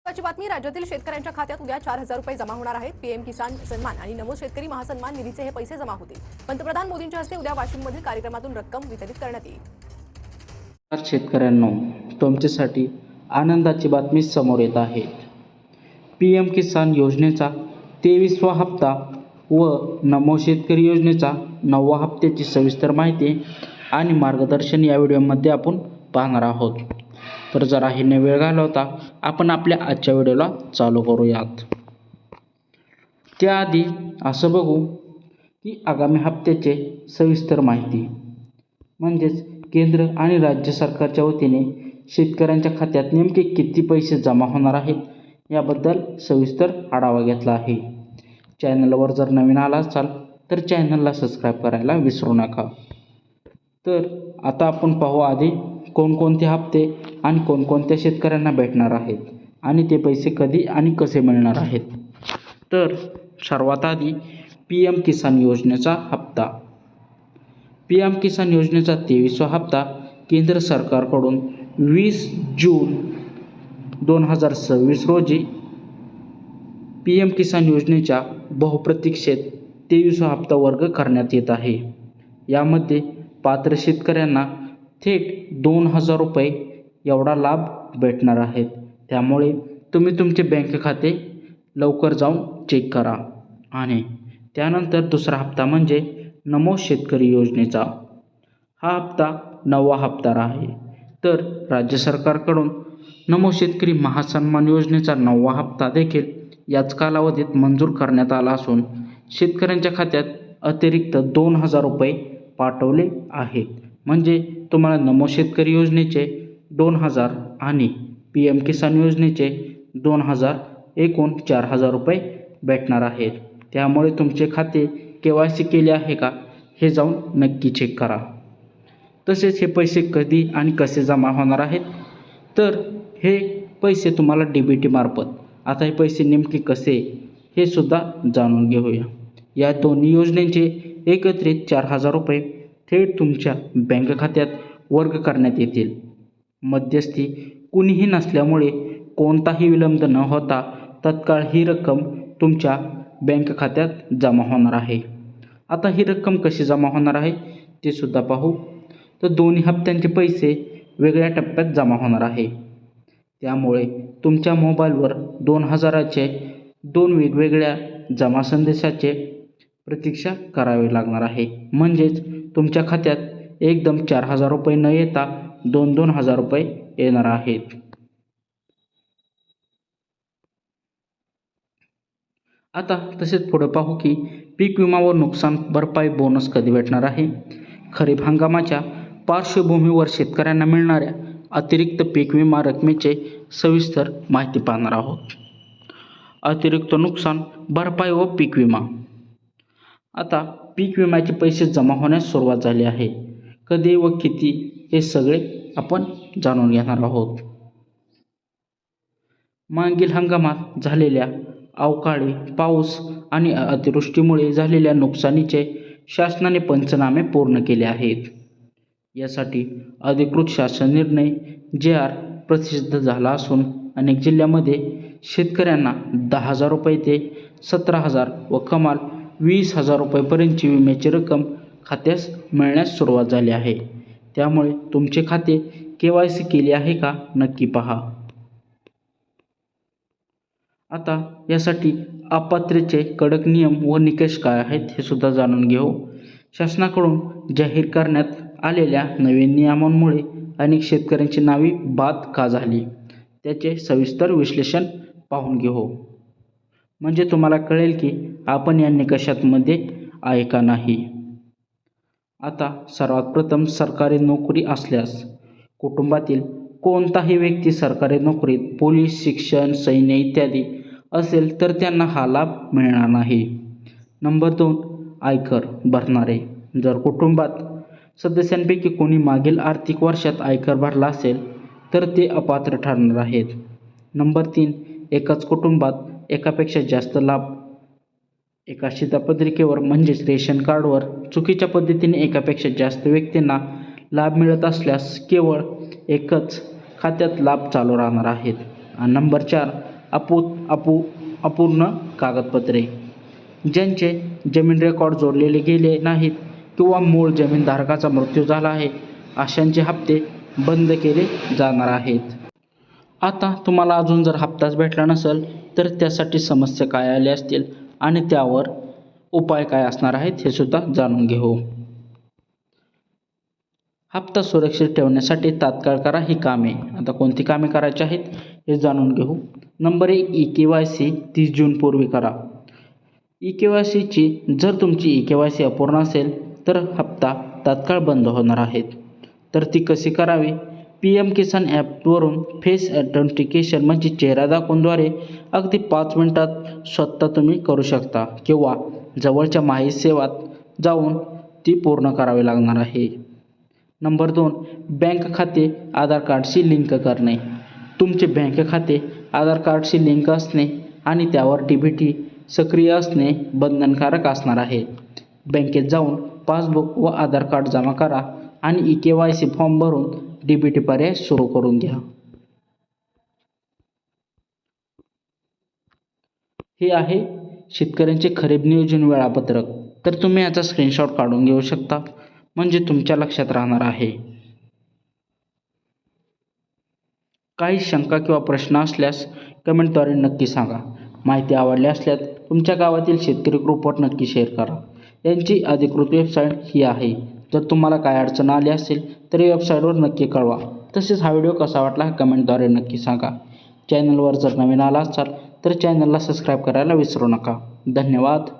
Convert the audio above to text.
महत्त्वाची बातमी राज्यातील शेतकऱ्यांच्या खात्यात उद्या 4,000 रुपये जमा होणार आहेत। पीएम किसान सन्मान आणि नमो शेतकरी महासन्मान निधीचे हे पैसे जमा होतील। पंतप्रधान मोदींच्या हस्ते उद्या वाशिममधील कार्यक्रमातून रक्कम वितरित करण्यात येईल। शेतकऱ्यांनो, तुमच्यासाठी आनंदाची बातमी समोर येत आहे। पीएम किसान योजनेचा 23वा हप्ता व नमो शेतकरी योजनेचा 9वा हप्त्याची सविस्तर माहिती आणि मार्गदर्शन या व्हिडिओमध्ये आपण पाहणार आहोत। तर जरा हे न वेळ घालवता आपण आपल्या आजच्या व्हिडिओला चालू करूयात। त्याआधी असं बघू की आगामी हप्त्याचे सविस्तर माहिती म्हणजेच केंद्र आणि राज्य सरकारच्या वतीने शेतकऱ्यांच्या खात्यात नेमके किती पैसे जमा होणार आहेत याबद्दल सविस्तर आढावा घेतला आहे। चॅनलवर जर नवीन आला असाल तर चॅनलला सबस्क्राईब करायला विसरू नका। तर आता आपण पाहू आधी कोणकोणते हप्ते आणि कोणकोणत्या शेतकऱ्यांना भेटणार आहेत आणि ते पैसे कधी आणि कसे मिळणार आहेत। तर सर्वात आधी पीएम किसान योजनेचा हप्ता। पीएम किसान योजनेचा 23वा हप्ता केंद्र सरकारकडून 20 जून 2026 रोजी पीएम किसान योजनेच्या बहुप्रतीक्षित 23वा हप्ता वर्ग करण्यात येत आहे। यामध्ये पात्र शेतकऱ्यांना थेट 2,000 रुपये एवढा लाभ भेटणार आहेत। त्यामुळे तुम्ही तुमचे बँक खाते लवकर जाऊन चेक करा। आणि त्यानंतर दुसरा हप्ता म्हणजे नमो शेतकरी योजनेचा। हा हप्ता 9वा हप्ता आहे। तर राज्य सरकारकडून नमो शेतकरी महासन्मान योजनेचा 9वा हप्ता देखील याच कालावधीत मंजूर करण्यात आला असून शेतकऱ्यांच्या खात्यात अतिरिक्त 2,000 रुपये पाठवले आहेत। म्हणजे तुम्हाला नमो शेतकरी योजनेचे 2,000 आणि पीएम किसान योजनेचे 2,000 एकूण 4,000 रुपये भेटणार आहेत। त्यामुळे तुमचे खाते KYC केले आहे का हे जाऊन नक्की चेक करा। तसेच हे पैसे कधी आणि कसे जमा होणार आहेत तर हे पैसे तुम्हाला DBT मार्फत। आता हे पैसे नेमके कसे हे सुद्धा जाणून घेऊया। या दोन्ही योजनेचे एकत्रित 4,000 रुपये थेट तुमच्या बँक खात्यात वर्ग करण्यात येतील। मध्यस्थी कुणीही नसल्यामुळे कोणताही विलंब न होता तत्काळ ही रक्कम तुमच्या बँक खात्यात जमा होणार आहे। आता ही रक्कम कशी जमा होणार आहे ते सुद्धा पाहू। तर दोन्ही हप्त्यांचे पैसे वेगळ्या टप्प्यात जमा होणार आहे। त्यामुळे तुमच्या मोबाईलवर 2,000चे 2 वेगवेगळ्या जमा संदेशाचे प्रतीक्षा करावी लागणार आहे। म्हणजेच तुमच्या खात्यात एकदम 4,000 रुपये न येता 2,000 रुपये येणार आहेत। आता तसेच पुढे पाहू की पीक विमा व नुकसान भरपाई बोनस कधी भेटणार आहे। खरीप हंगामाच्या पार्श्वभूमीवर शेतकऱ्यांना मिळणाऱ्या अतिरिक्त पीक विमा रकमेचे सविस्तर माहिती पाहणार आहोत। अतिरिक्त नुकसान भरपाई व पीक विमा। आता पीक विम्याचे पैसे जमा होण्यास सुरुवात झाली आहे। कधी व किती हे सगळे आपण जाणून घेणार आहोत। मागील हंगामात झालेल्या अवकाळी पाऊस आणि अतिवृष्टीमुळे झालेल्या नुकसानीचे शासनाने पंचनामे पूर्ण केले आहेत। यासाठी अधिकृत शासन निर्णय JR प्रसिद्ध झाला असून अनेक जिल्ह्यांमध्ये शेतकऱ्यांना 10,000 रुपये ते 17,000 व कमाल 20,000 रुपयेपर्यंतची विम्याची रक्कम खात्यास मिळण्यास सुरुवात झाली आहे। त्यामुळे तुमचे खाते KYC केले आहे का नक्की पहा। आता यासाठी अपात्रतेचे कडक नियम व निकष काय आहेत हे सुद्धा जाणून घेऊ। शासनाकडून जाहीर करण्यात आलेल्या नवीन नियमांमुळे अनेक शेतकऱ्यांची नावे बाद का झाली त्याचे सविस्तर विश्लेषण पाहून घेऊ। म्हणजे तुम्हाला कळेल की आपण या निकषांमध्ये आहे का नाही। आता सर्वात प्रथम सरकारी नोकरी असल्यास कुटुंबातील कोणताही व्यक्ती सरकारी नोकरीत पोलीस शिक्षण सैन्य इत्यादी असेल तर त्यांना हा लाभ मिळणार नाही। नंबर 2 आयकर भरणारे। जर कुटुंबात सदस्यांपैकी कोणी मागील आर्थिक वर्षात आयकर भरला असेल तर ते अपात्र ठरणार आहेत। नंबर 3 एकाच कुटुंबात एकापेक्षा जास्त लाभ एका शिधापत्रिकेवर म्हणजेच रेशन कार्डवर चुकीच्या पद्धतीने एकापेक्षा जास्त व्यक्तींना लाभ मिळत असल्यास केवळ एकच खात्यात लाभ चालू राहणार आहेत। आणि नंबर 4 अपूर्ण कागदपत्रे, ज्यांचे जमीन रेकॉर्ड जोडलेले गेले नाहीत किंवा मूळ जमीनधारकाचा मृत्यू झाला आहे अशांचे हप्ते बंद केले जाणार आहेत. आता तुम्हाला अजून जर हप्ताच भेटला नसेल तर त्यासाठी समस्या काय आल्या असतील आणि त्यावर उपाय काय असणार आहेत हे सुद्धा जाणून घेऊ. हप्ता सुरक्षित ठेवण्यासाठी तात्काळ करा ही कामे. आता कोणती कामे करायची आहेत हे जाणून घेऊ. नंबर 1, EKYC 30 जूनपूर्वी करा. EKYCची जर तुमची EKYC अपूर्ण असेल तर हप्ता तात्काळ बंद होणार आहेत. तर ती कशी करावी? PM किसान ॲपवरून फेस ऑथेंटिकेशन म्हणजे चेहरा दाखवूनद्वारे अगदी 5 मिनिटात स्वतः तुम्ही करू शकता किंवा जवळच्या माहिती सेवात जाऊन ती पूर्ण करावी लागणार आहे. नंबर 2, बँक खाते आधार कार्डशी लिंक करणे. तुमचे बँक खाते आधार कार्डशी लिंक असणे आणि त्यावर DBT सक्रिय असणे बंधनकारक असणार आहे. बँकेत जाऊन पासबुक व आधार कार्ड जमा करा आणि EKYC फॉर्म भरून DBT पर्याय सुरू करून घ्या. हे आहे शेतकऱ्यांचे खरीप नियोजन वेळापत्रक. तर तुम्ही याचा स्क्रीनशॉट काढून घेऊ शकता म्हणजे तुमच्या लक्षात राहणार आहे. काही शंका किंवा प्रश्न असल्यास कमेंटद्वारे नक्की सांगा. माहिती आवडली असल्यास तुमच्या गावातील शेतकरी ग्रुपवर नक्की शेअर करा. यांची अधिकृत वेबसाईट ही आहे. जर तुम्हाला काय अडचण आली असेल तर या वेबसाईटवर नक्की कळवा. तसेच हा व्हिडिओ कसा वाटला हे कमेंटद्वारे नक्की सांगा. चॅनलवर जर नवीन आला असाल तर चॅनलला सबस्क्राईब करायला विसरू नका. धन्यवाद.